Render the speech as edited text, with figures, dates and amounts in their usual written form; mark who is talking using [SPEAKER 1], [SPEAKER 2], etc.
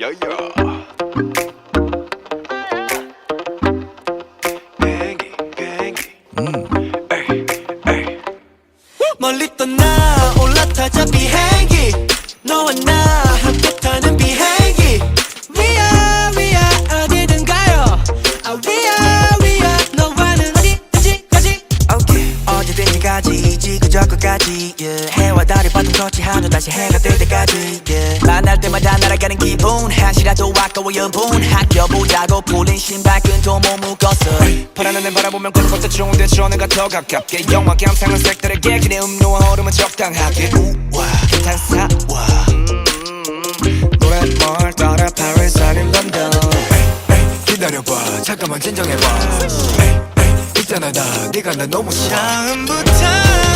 [SPEAKER 1] 야야. 비행기 비행기. 에이 에이.
[SPEAKER 2] 멀리 떠나 올라타자 비행기 너와 나 함께 타는 비행기 위야 어디든 가요 위야 너와는 어디까지 okay. 어디든지 가지 지구저 끝까지 yeah. 해와 달이 바통 터치한 후 다시 해가 뜰 때까지 yeah. 만날 때마다 날아가는 기분 한시라도 아까워 여분 아껴보자고 풀린 신발끈도 못 묶었어
[SPEAKER 3] 파란 하늘 바라보면 걸어봤자 좋은데 전해가 더 가깝게 영화 감상한 색들에게 기대 음료와 얼음은 적당하게 우와 탄사와 노랫말 따라 Paris 아닌 런던
[SPEAKER 1] 기다려봐 잠깐만 진정해봐. 있잖아 나 네가 나 너무 싫어.
[SPEAKER 2] 처음부터